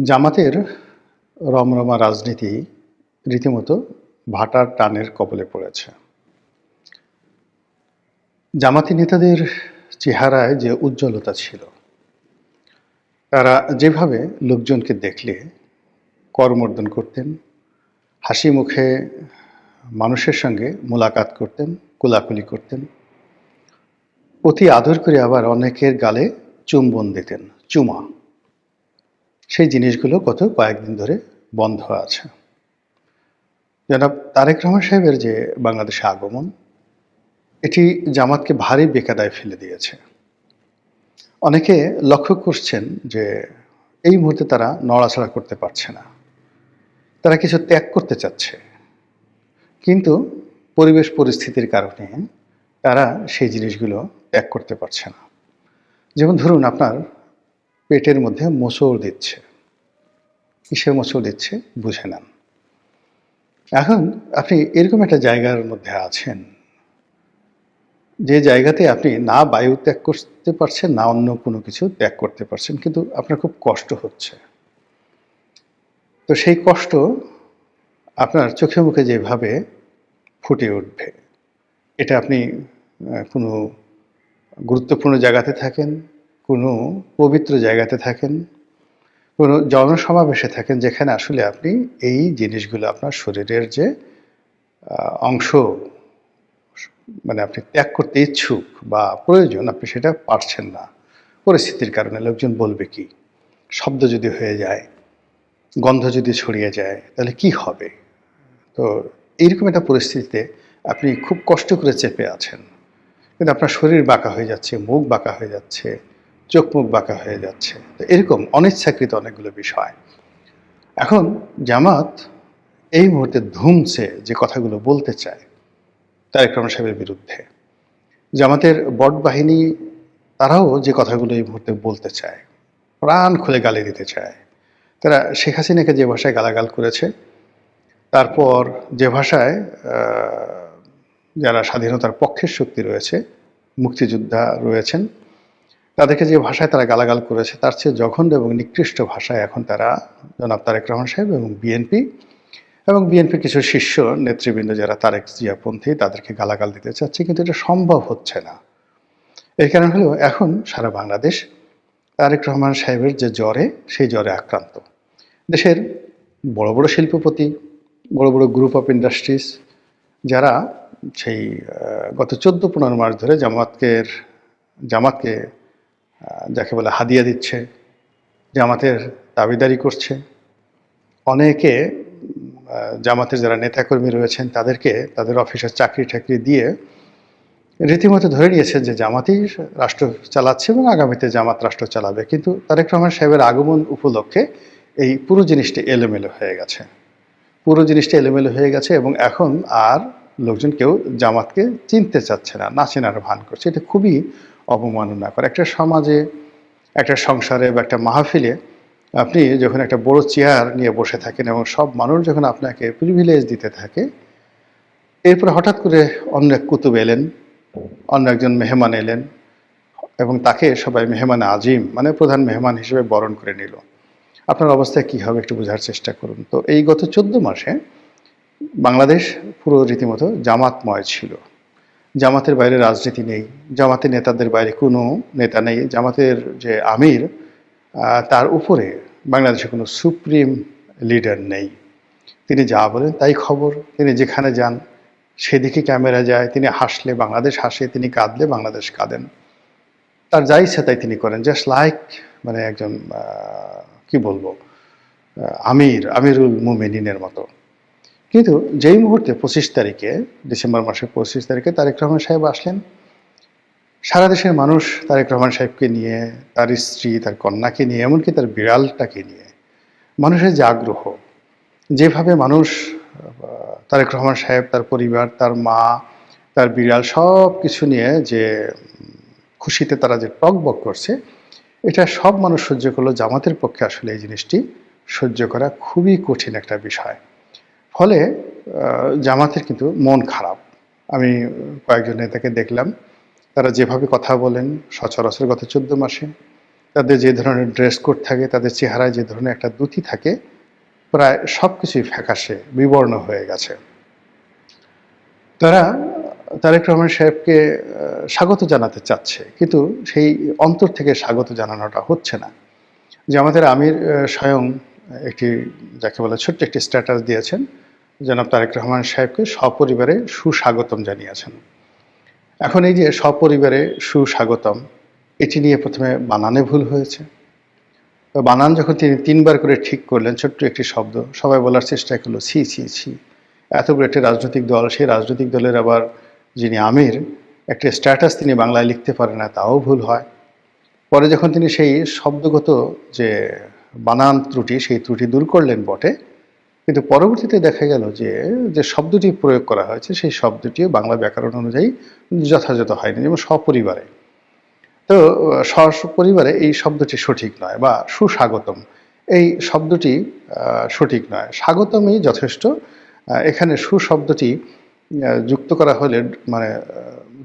জামাতের রমরমা রাজনীতি রীতিমতো ভাটার টানের কবলে পড়েছে। জামাতি নেতাদের চেহারায় যে উজ্জ্বলতা ছিল, তারা যেভাবে লোকজনকে দেখলে করমর্দন করতেন, হাসি মুখে মানুষের সঙ্গে মোলাকাত করতেন, কোলাকুলি করতেন, অতি আদর করে আবার অনেকের গালে চুম্বন দিতেন, চুমা। সেই জিনিসগুলো গত কয়েকদিন ধরে বন্ধ আছে। জনাব তারেক রহমান সাহেবের যে বাংলাদেশে আগমন, এটি জামাতকে ভারী বেকায়দায় ফেলে দিয়েছে। অনেকে লক্ষ্য করছেন যে এই মুহূর্তে তারা নড়াচড়া করতে পারছে না, তারা কিছু ত্যাগ করতে চাচ্ছে, কিন্তু পরিবেশ পরিস্থিতির কারণে তারা সেই জিনিসগুলো ত্যাগ করতে পারছে না। যেমন ধরুন, আপনার পেটের মধ্যে মোচড় দিচ্ছে, কিসের মোচড় দিচ্ছে বুঝে নেন। এখন আপনি এরকম একটা জায়গার মধ্যে আছেন, যে জায়গাতে আপনি না বায়ু ত্যাগ করতে পারছেন, না অন্য কোনো কিছু ত্যাগ করতে পারছেন, কিন্তু আপনার খুব কষ্ট হচ্ছে। তো সেই কষ্ট আপনার চোখে মুখে যেভাবে ফুটে উঠবে, এটা আপনি কোনো গুরুত্বপূর্ণ জায়গাতে থাকেন, কোনো পবিত্র জায়গাতে থাকেন, কোনো জনসমাবেশে থাকেন, যেখানে আসলে আপনি এই জিনিসগুলো আপনার শরীরের যে অংশ, মানে আপনি ত্যাগ করতে ইচ্ছুক বা প্রয়োজন, আপনি সেটা পারছেন না পরিস্থিতির কারণে। লোকজন বলবে কি, শব্দ যদি হয়ে যায়, গন্ধ যদি ছড়িয়ে যায়, তাহলে কি হবে? তো এইরকম একটা পরিস্থিতিতে আপনি খুব কষ্ট করে চেপে আছেন, কিন্তু আপনার শরীর বাঁকা হয়ে যাচ্ছে, মুখ বাঁকা হয়ে যাচ্ছে, চোখ মুখ বাঁকা হয়ে যাচ্ছে। তো এরকম অনিচ্ছাকৃত অনেকগুলো বিষয়। এখন জামাত এই মুহূর্তে ধুমছে যে কথাগুলো বলতে চায় তারেক রহমান সাহেবের বিরুদ্ধে, জামাতের বট বাহিনী তারাও যে কথাগুলো এই মুহূর্তে বলতে চায়, প্রাণ খুলে গালি দিতে চায়। তারা শেখ হাসিনাকে যে ভাষায় গালাগাল করেছে, তারপর যে ভাষায় যারা স্বাধীনতার পক্ষের শক্তি রয়েছে, মুক্তিযোদ্ধা রয়েছেন, তাদেরকে যে ভাষায় তারা গালাগাল করেছে, তার চেয়ে জঘন্য এবং নিকৃষ্ট ভাষায় এখন তারা জনাব তারেক রহমান সাহেব এবং বিএনপির কিছু শীর্ষ নেতৃবৃন্দ যারা তারেক জিয়াপন্থী, তাদেরকে গালাগাল দিতে চাচ্ছে, কিন্তু এটা সম্ভব হচ্ছে না। এর কারণ হলো, এখন সারা বাংলাদেশ তারেক রহমান সাহেবের যে জ্বরে, সেই জ্বরে আক্রান্ত। দেশের বড় বড় শিল্পপতি, বড় বড় গ্রুপ অফ ইন্ডাস্ট্রিজ, যারা সেই গত 14-15 মাস ধরে জামাতকে যাকে বলে হাদিয়া দিচ্ছে, জামাতের দাবিদারি করছে, অনেকে জামাতের যারা নেতাকর্মী রয়েছেন তাদেরকে তাদের অফিসের চাকরি টাকরি দিয়ে রীতিমতো ধরে নিয়েছে যে জামাতই রাষ্ট্র চালাচ্ছে এবং আগামীতে জামাত রাষ্ট্র চালাবে। কিন্তু তারেক রহমান সাহেবের আগমন উপলক্ষে এই পুরো জিনিসটি এলোমেলো হয়ে গেছে, এবং এখন আর লোকজন কেউ জামাতকে চিনতে চাচ্ছে না, না চেনার ভান করছে। এটা খুবই অবমাননাকর। একটা সমাজে, একটা সংসারে বা একটা মাহফিলে আপনি যখন একটা বড় চেয়ার নিয়ে বসে থাকেন এবং সব মানুষ যখন আপনাকে প্রিভিলেজ দিতে থাকে, এরপর হঠাৎ করে অন্য এক কুতুব এলেন, অন্য একজন মেহমান এলেন, এবং তাকে সবাই মেহমান আজিম, মানে প্রধান মেহমান হিসেবে বরণ করে নিল। আপনার অবস্থায় কী হবে একটু বোঝার চেষ্টা করুন। তো এই গত 14 মাসে বাংলাদেশ পুরো রীতিমতো জামাতময় ছিল। জামাতের বাইরে রাজনীতি নেই, জামাতের নেতাদের বাইরে কোনো নেতা নেই, জামাতের যে আমির, তার উপরে বাংলাদেশে কোনো সুপ্রিম লিডার নেই। তিনি যা বলেন তাই খবর, তিনি যেখানে যান সেদিকে ক্যামেরা যায়, তিনি হাসলে বাংলাদেশ হাসে, তিনি কাঁদলে বাংলাদেশ কাঁদেন, তার যা ইচ্ছা তাই তিনি করেন, জাস্ট লাইক মানে একজন কি বলবো, আমিরুল মুমিনিনের মতো। কিন্তু যেই মুহূর্তে 25 তারিখে, ডিসেম্বর মাসের 25 তারিখে তারেক রহমান সাহেব আসলেন, সারা দেশের মানুষ তারেক রহমান সাহেবকে নিয়ে, তার স্ত্রী, তার কন্যাকে নিয়ে, এমনকি তার বিড়ালটাকে নিয়ে, মানুষের যে আগ্রহ, যেভাবে মানুষ তারেক রহমান সাহেব, তার পরিবার, তার মা, তার বিড়াল সব কিছু নিয়ে যে খুশিতে তারা যে টগবগ করছে, এটা সব মানুষ সহ্য করলো। জামাতের পক্ষে আসলে এই জিনিসটি সহ্য করা খুবই কঠিন একটা বিষয়। ফলে জামাতের কিন্তু মন খারাপ। আমি কয়েকজন নেতাকে দেখলাম, তারা যেভাবে কথা বলেন সচরাচর গত 14 মাসে, তাদের যে ধরনের ড্রেস কোড থাকে, তাদের চেহারায় যে ধরনের একটা দ্যুতি থাকে, প্রায় সব কিছুই ফ্যাকাশে বিবর্ণ হয়ে গেছে। তারা তারেক রহমান সাহেবকে স্বাগত জানাতে চাচ্ছে, কিন্তু সেই অন্তর থেকে স্বাগত জানানোটা হচ্ছে না। যে আমাদের আমির স্বয়ং একটি যাকে বলে ছোট্ট একটি স্ট্যাটাস দিয়েছেন, জনাব তারেক রহমান সাহেবকে সপরিবারে সুস্বাগতম জানিয়েছেন। এখন এই যে সপরিবারে সুস্বাগতম, এটি নিয়ে প্রথমে বানানে ভুল হয়েছে। তো বানান যখন তিনি ৩ বার করে ঠিক করলেন, ছোট্ট একটি শব্দ, সবাই বলার চেষ্টা করলো ছি ছি ছি, এত বড় একটি রাজনৈতিক দল, সেই রাজনৈতিক দলের আবার যিনি আমির, একটা স্ট্যাটাস তিনি বাংলায় লিখতে পারেন না, তাও ভুল হয়। পরে যখন তিনি সেই শব্দগত যে বানান ত্রুটি, সেই ত্রুটি দূর করলেন বটে, কিন্তু পরবর্তীতে দেখা গেল যে যে শব্দটি প্রয়োগ করা হয়েছে সেই শব্দটিও বাংলা ব্যাকরণ অনুযায়ী যথাযথ হয়নি, যেমন সপরিবারে। তো সপরিবারে এই শব্দটি সঠিক নয়, বা সুস্বাগতম এই শব্দটি সঠিক নয়, স্বাগতমই যথেষ্ট। এখানে সুশব্দটি যুক্ত করা হলে মানে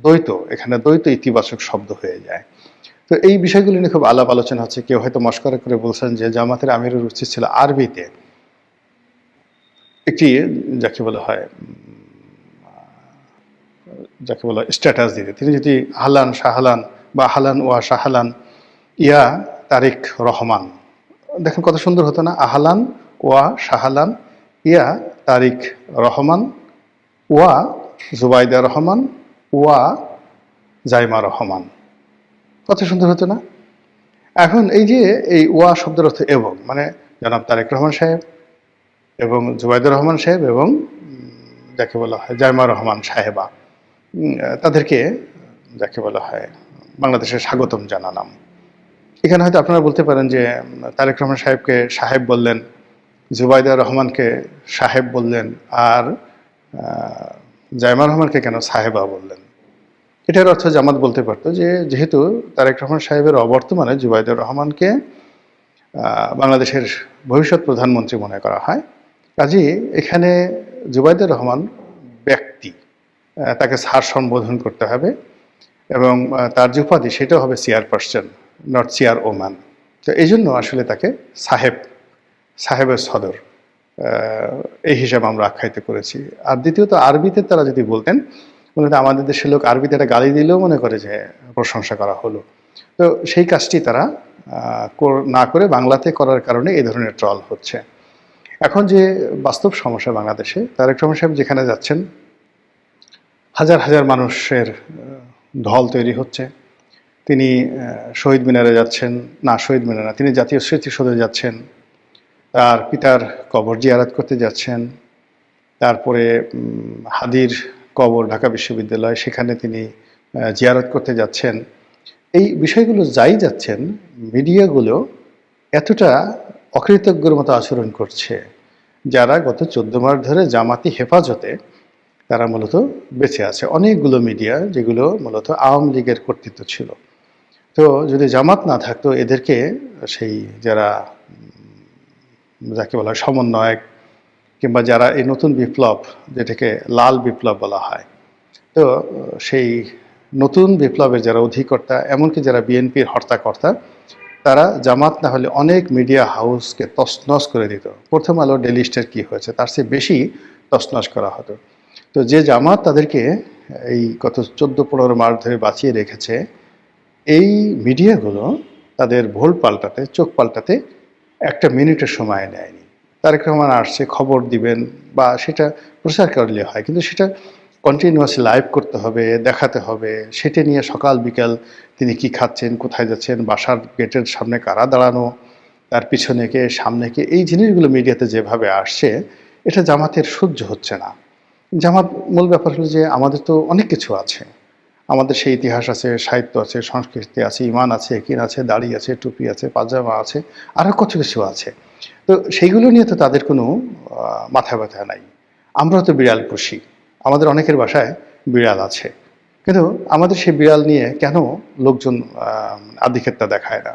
দ্বৈত, এখানে দ্বৈত ইতিবাচক শব্দ হয়ে যায়। তো এই বিষয়গুলি নিয়ে খুব আলাপ আলোচনা হচ্ছে। কেউ হয়তো মস্করা করে বলছেন যে জামাতের আমিরের উচিত ছিল আরবিতে একটি যাকে বলা হয় যাকে বলা স্ট্যাটাস দিতে। তিনি যদি আহলান শাহলান বা আহলান ওয়া শাহলান ইয়া তারেক রহমান, দেখেন কত সুন্দর হতো না? আহলান ওয়া শাহলান ইয়া তারিক রহমান ওয়া জুবাইদা রহমান ওয়া জাইমা রহমান, কত সুন্দর হতো না? এখন এই যে এই ওয়া শব্দের অর্থ এবং, মানে জনাব তারেক রহমান সাহেব এবং জুবাইদুর রহমান সাহেব এবং যাকে বলা হয় জাইমা রহমান সাহেবা, তাদেরকে যাকে বলা হয় বাংলাদেশের স্বাগতম জানালাম। এখানে হয়তো আপনারা বলতে পারেন যে তারেক রহমান সাহেবকে সাহেব বললেন, জুবাইদা রহমানকে সাহেব বললেন, আর জাইমা রহমানকে কেন সাহেবা বললেন? এটার অর্থ জামাত বলতে পারতো যে যেহেতু তারেক রহমান সাহেবের অবর্তমানে জুবাইদুর রহমানকে বাংলাদেশের ভবিষ্যৎ প্রধানমন্ত্রী মনে করা হয়, কাজেই এখানে জুবাইদুর রহমান ব্যক্তি, তাকে স্যার সম্বোধন করতে হবে, এবং তার যে উপাধি সেটাও হবে চেয়ারপারসন, নট চেয়ার ওম্যান। তো এই জন্য আসলে তাকে সাহেবের সদর এই হিসাবে আমরা আখ্যায়িত করেছি। আর দ্বিতীয়ত আরবিতে তারা যদি বলতেন, বলতে আমাদের দেশের লোক আরবিতে একটা গালি দিলেও মনে করে যে প্রশংসা করা হলো। তো সেই কাজটি তারা না করে বাংলাতে করার কারণে এই ধরনের ট্রল হচ্ছে। এখন যে বাস্তব সমস্যা বাংলাদেশে, তারেক রহমান সাহেব যেখানে যাচ্ছেন হাজার হাজার মানুষের ঢল তৈরি হচ্ছে। তিনি শহীদ মিনারে যাচ্ছেন, না শহীদ মিনার না, তিনি জাতীয় স্মৃতিসৌধে যাচ্ছেন, তার পিতার কবর জিয়ারত করতে যাচ্ছেন, তারপরে হাদির কবর ঢাকা বিশ্ববিদ্যালয়, সেখানে তিনি জিয়ারত করতে যাচ্ছেন। এই বিষয়গুলো যাই যাচ্ছেন, মিডিয়াগুলো এতটা অকৃতজ্ঞর মতো আচরণ করছে, যারা গত 14 মাস ধরে জামাতি হেফাজতে তারা মূলত বেঁচে আছে। অনেকগুলো মিডিয়া যেগুলো মূলত আওয়ামী লীগের কর্তৃত্ব ছিল। তো যদি জামাত না থাকতো, এদেরকে সেই যারা যাকে বলা হয় সমন্বয়ক, কিংবা যারা এই নতুন বিপ্লব, যেটাকে লাল বিপ্লব বলা হয়, তো সেই নতুন বিপ্লবের যারা অধিকর্তা, এমনকি যারা বিএনপির হর্তাকর্তা, তারা জামাত না হলে অনেক মিডিয়া হাউসকে তছনছ করে দিত। প্রথম আলো, ডেইলি স্টার কী হয়েছে, তার চেয়ে বেশি তছনছ করা হতো। তো যে জামাত তাদেরকে এই গত 14-15 মাস ধরে বাঁচিয়ে রেখেছে, এই মিডিয়াগুলো তাদের ভোল পাল্টাতে, চোখ পাল্টাতে একটা মিনিটের সময় নেয়নি। তারেক রহমান আসছে, খবর দিবেন বা সেটা প্রচার করলে হয়, কিন্তু সেটা কন্টিনিউয়াসলি লাইভ করতে হবে, দেখাতে হবে, সেটা নিয়ে সকাল বিকাল তিনি কি খাচ্ছেন, কোথায় যাচ্ছেন, বাসার গেটের সামনে কারা দাঁড়ানো, তার পিছনে কে, সামনে কে, এই জিনিসগুলো মিডিয়াতে যেভাবে আসছে, এটা জামাতের সহ্য হচ্ছে না। জামাত মূল ব্যাপার হলো যে আমাদের তো অনেক কিছু আছে, আমাদের সেই ইতিহাস আছে, সাহিত্য আছে, সংস্কৃতি আছে, ইমান আছে, একিন আছে, দাড়ি আছে, টুপি আছে, পাজামা আছে, আরও কত কিছু আছে। তো সেইগুলো নিয়ে তো তাদের কোনো মাথা ব্যথা নাই। আমরাও তো বিড়াল পুষি, আমাদের অনেকের বাসায় বিড়াল আছে, কিন্তু আমাদের সেই বিড়াল নিয়ে কেন লোকজন আধিক্যতা দেখায় না?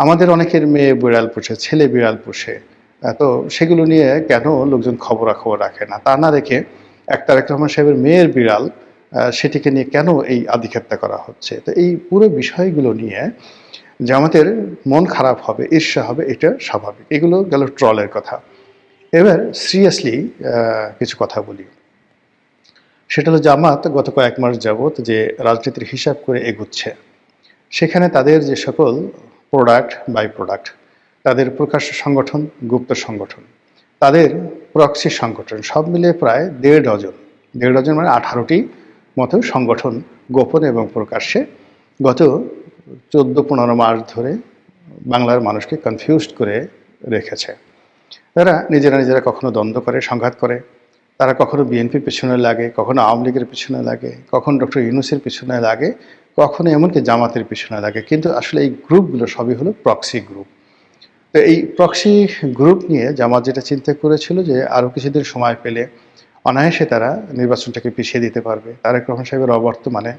আমাদের অনেকের মেয়ে বিড়াল পোষে, ছেলে বিড়াল পোষে, তো সেগুলো নিয়ে কেন লোকজন খবরাখবর রাখে না? তা না রেখে তারেক রহমান সাহেবের মেয়ের বিড়াল, সেটিকে নিয়ে কেন এই আধিক্যতা করা হচ্ছে? তো এই পুরো বিষয়গুলো নিয়ে জামাতের মন খারাপ হবে, ঈর্ষা হবে, এটা স্বাভাবিক। এগুলো গেল ট্রলের কথা। এবার সিরিয়াসলি কিছু কথা বলি। সেটা হলো জামাত গত কয়েক মাস যাবৎ যে রাজনীতির হিসাব করে এগুচ্ছে, সেখানে তাদের যে সকল প্রোডাক্ট, বাই প্রোডাক্ট, তাদের প্রকাশ্য সংগঠন, গুপ্ত সংগঠন, তাদের প্রক্সি সংগঠন, সব মিলিয়ে প্রায় ১.৫ ডজন মানে ১৮টি মতো সংগঠন গোপন এবং প্রকাশ্যে গত ১৪-১৫ মাস ধরে বাংলার মানুষকে কনফিউজড করে রেখেছে। তারা নিজেরা কখনো দ্বন্দ্ব করে, সংঘাত করে, তারা কখনো বিএনপির পেছনে লাগে, কখনো আওয়ামী লীগের পিছনে লাগে, কখনো ডক্টর ইউনূসের পিছনে লাগে, কখনো এমনকি জামাতের পিছনে লাগে। কিন্তু আসলে এই গ্রুপগুলো সবই হলো প্রক্সি গ্রুপ। তো এই প্রক্সি গ্রুপ নিয়ে জামাত যেটা চিন্তা করেছিল যে আরও কিছুদিন সময় পেলে অনায়াসে তারা নির্বাচনটাকে পিছিয়ে দিতে পারবে। তারেক রহমান সাহেবের অবর্তমানে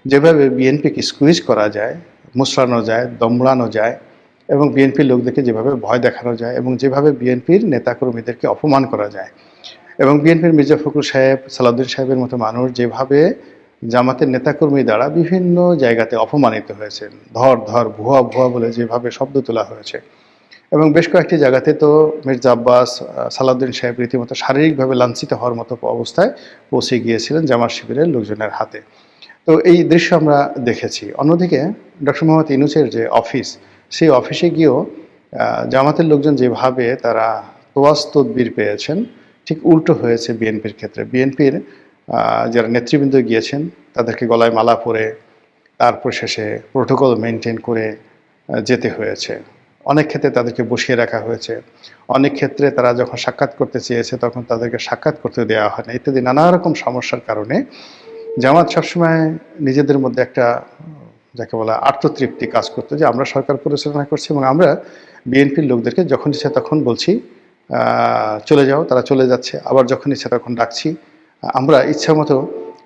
যেভাবে বিএনপিকে স্কুইজ করা যায়, মুচড়ানো যায়, দমড়ানো যায় এবং বিএনপির লোকদেরকে যেভাবে ভয় দেখানো যায় এবং যেভাবে বিএনপির নেতাকর্মীদেরকে অপমান করা যায় এবং বিএনপির মির্জা ফখরুল সাহেব, সালাউদ্দিন সাহেবের মতো মানুষ যেভাবে জামাতের নেতাকর্মী দ্বারা বিভিন্ন জায়গাতে অপমানিত হয়েছেন, ধর ভুয়া ভুয়া বলে যেভাবে শব্দ তোলা হয়েছে এবং বেশ কয়েকটি জায়গাতে তো মির্জা আব্বাস, সালাউদ্দিন সাহেব রীতিমতো শারীরিকভাবে লাঞ্ছিত হওয়ার মতো অবস্থায় পৌঁছে গিয়েছিলেন জামাত শিবিরের লোকজনের হাতে। তো এই দৃশ্য আমরা দেখেছি। অন্যদিকে ডক্টর মোহাম্মদ ইউনূসের যে অফিস, সেই অফিসে গিয়েও জামাতের লোকজন যেভাবে তারা তোয়াজ তদবির পেয়েছেন, ঠিক উল্টো হয়েছে বিএনপির ক্ষেত্রে। বিএনপির যারা নেতৃবৃন্দ গিয়েছেন তাদেরকে গলায় মালা পরে তারপর শেষে প্রোটোকল মেনটেন করে যেতে হয়েছে। অনেক ক্ষেত্রে তাদেরকে বসিয়ে রাখা হয়েছে, অনেক ক্ষেত্রে তারা যখন সাক্ষাৎ করতে চেয়েছে তখন তাদেরকে সাক্ষাৎ করতে দেওয়া হয় না, ইত্যাদি নানা রকম সমস্যার কারণে জামাত সবসময় নিজেদের মধ্যে একটা যাকে বলা আত্মতৃপ্তি কাজ করতো যে আমরা সরকার পরিচালনা করছি এবং আমরা বিএনপির লোকদেরকে যখন ইচ্ছা তখন বলছি চলে যাও, তারা চলে যাচ্ছে, আবার যখন ইচ্ছা তখন ডাকছি, আমরা ইচ্ছা মতো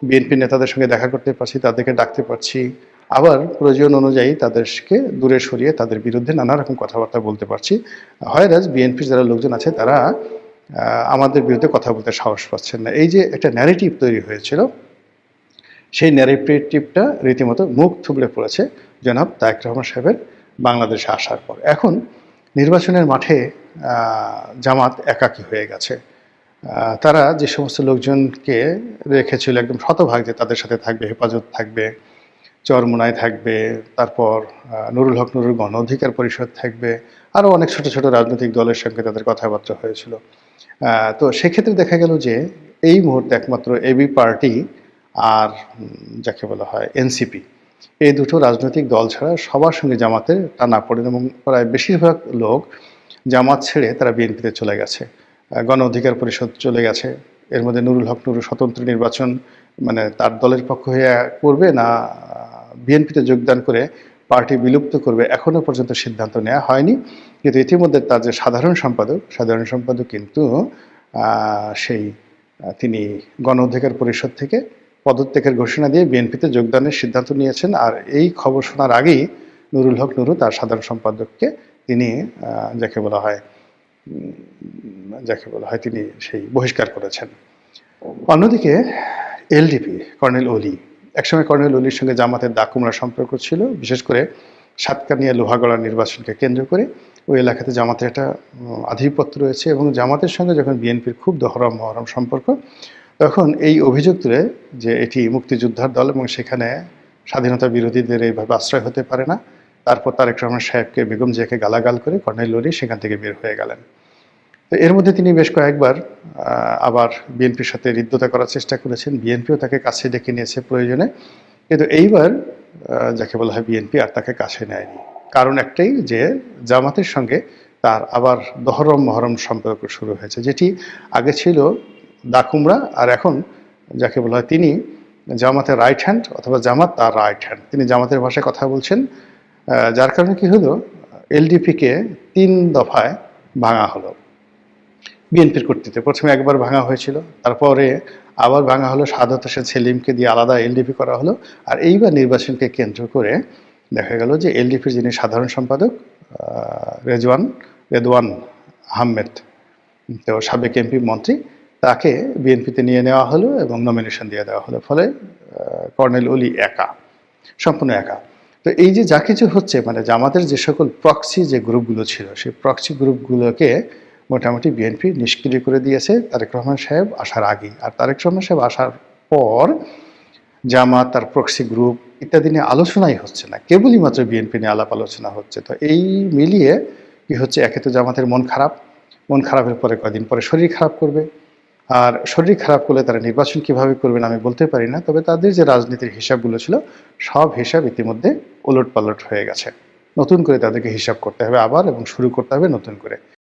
বিএনপির নেতাদের সঙ্গে দেখা করতে পারছি, তাদেরকে ডাকতে পারছি, আবার প্রয়োজন অনুযায়ী তাদেরকে দূরে সরিয়ে তাদের বিরুদ্ধে নানা রকম কথাবার্তা বলতে পারছি। হয়রাজ বিএনপির যারা লোকজন আছে তারা আমাদের বিরুদ্ধে কথা বলতে সাহস পাচ্ছেন না। এই যে একটা ন্যারেটিভ তৈরি হয়েছিল, সেই ন্যারেটিভটা রীতিমতো মুখ থুবড়ে পড়েছে জনাব তারেক রহমান সাহেবের বাংলাদেশে আসার পর। এখন নির্বাচনের মাঠে জামাত একাকী হয়ে গেছে। তারা যে সমস্ত লোকজনকে রেখেছিল একদম শতভাগ যে তাদের সাথে থাকবে, হেফাজত থাকবে, চরমোনাই থাকবে, তারপর নুরুল হক নুরুর গণ অধিকার পরিষদ থাকবে, আরও অনেক ছোট ছোট রাজনৈতিক দলের সঙ্গে তাদের কথাবার্তা হয়েছিল। তো সেক্ষেত্রে দেখা গেল যে এই মুহূর্তে একমাত্র এবি পার্টি আর যাকে বলা হয় এনসিপি, এই দুটো রাজনৈতিক দল ছাড়া সবার সঙ্গে জামাতের টানাপোড়েন এবং প্রায় বেশিরভাগ লোক জামাত ছেড়ে তারা বিএনপিতে চলে গেছে, গণ অধিকার পরিষদ চলে গেছে। এর মধ্যে নুরুল হক নুরু স্বতন্ত্র নির্বাচন মানে তার দলের পক্ষ হয়ে করবে না বিএনপিতে যোগদান করে পার্টি বিলুপ্ত করবে, এখনও পর্যন্ত সিদ্ধান্ত নেওয়া হয়নি। কিন্তু ইতিমধ্যে তার যে সাধারণ সম্পাদক কিন্তু সেই তিনি গণ অধিকার পরিষদ থেকে পদত্যাগের ঘোষণা দিয়ে বিএনপিতে যোগদানের সিদ্ধান্ত নিয়েছেন। আর এই খবর শোনার আগেই নুরুল হক নুরু তার সাধারণ সম্পাদককে তিনি যাকে বলা হয় তিনি সেই বহিষ্কার করেছেন। অন্যদিকে এলডিপি কর্নেল অলি, একসময় কর্নেল অলির সঙ্গে জামাতের দাকুমরা সম্পর্ক ছিল, বিশেষ করে সাতকানিয়া লোহাগড়া নির্বাচনকে কেন্দ্র করে ওই এলাকাতে জামাতের একটা আধিপত্য রয়েছে এবং জামাতের সঙ্গে যখন বিএনপির খুব দহরম মহরম সম্পর্ক, তখন এই অভিযোগ তুলে যে এটি মুক্তিযোদ্ধার দল এবং সেখানে স্বাধীনতা বিরোধীদের এইভাবে আশ্রয় হতে পারে না। তারপর তারেক রহমান সাহেবকে, বেগম জিয়াকে গালাগাল করে কর্নেল অলি সেখান থেকে বের হয়ে গেলেন। তো এর মধ্যে তিনি বেশ কয়েকবার আবার বিএনপির সাথে হৃদ্যতা করার চেষ্টা করেছেন, বিএনপিও তাকে কাছে ডেকে নিয়েছে প্রয়োজনে, কিন্তু এইবার যাকে বলা হয় বিএনপি আর তাকে কাছে নেয়নি। কারণ একটাই যে জামাতের সঙ্গে তার আবার দহরম মহরম সম্পর্ক শুরু হয়েছে, যেটি আগে ছিল দাকুমরা আর এখন যাকে বলা হয় তিনি জামাতের রাইট হ্যান্ড অথবা জামাত তার রাইট হ্যান্ড, তিনি জামাতের ভাষায় কথা বলছেন। যার কারণে কি হলো, এলডিপিকে 3 দফায় ভাঙা হলো বিএনপির কর্তৃত্বে। প্রথমে একবার ভাঙা হয়েছিল, তারপরে আবার ভাঙা হলো, সাদত হোসেন সেলিমকে দিয়ে আলাদা এলডিপি করা হলো। আর এইবার নির্বাচনকে কেন্দ্র করে দেখা গেল যে এলডিপির যিনি সাধারণ সম্পাদক রেদওয়ান আহমেদ, তো সাবেক এমপি মন্ত্রী, তাকে বিএনপিতে নিয়ে নেওয়া হলো এবং নমিনেশন দিয়ে দেওয়া হলো। ফলে কর্নেল অলি সম্পূর্ণ একা। তো এই যে যা কিছু হচ্ছে, মানে জামাতের যে সকল প্রক্সি যে গ্রুপগুলো ছিল, সেই প্রক্সি গ্রুপগুলোকে মোটামুটি বিএনপি নিষ্ক্রিয় করে দিয়েছে তারেক রহমান সাহেব আসার আগেই। আর তারেক রহমান সাহেব আসার পর জামাত, তার প্রক্সি গ্রুপ ইত্যাদি নিয়ে আলোচনাই হচ্ছে না, কেবলই মাত্র বিএনপি নিয়ে আলাপ আলোচনা হচ্ছে। তো এই মিলিয়ে কি হচ্ছে, একে তো জামাতের মন খারাপ, মন খারাপের পরে কদিন পরে শরীর খারাপ করবে। আর শরীর খারাপ করলে তারা নির্বাচন কিভাবে করবেন আমি বলতে পারি না, তবে তাদের যে রাজনীতির হিসাবগুলো ছিল সব হিসাব ইতিমধ্যে ওলটপালট হয়ে গেছে। নতুন করে তাদেরকে হিসাব করতে হবে আবার, এবং শুরু করতে হবে নতুন করে।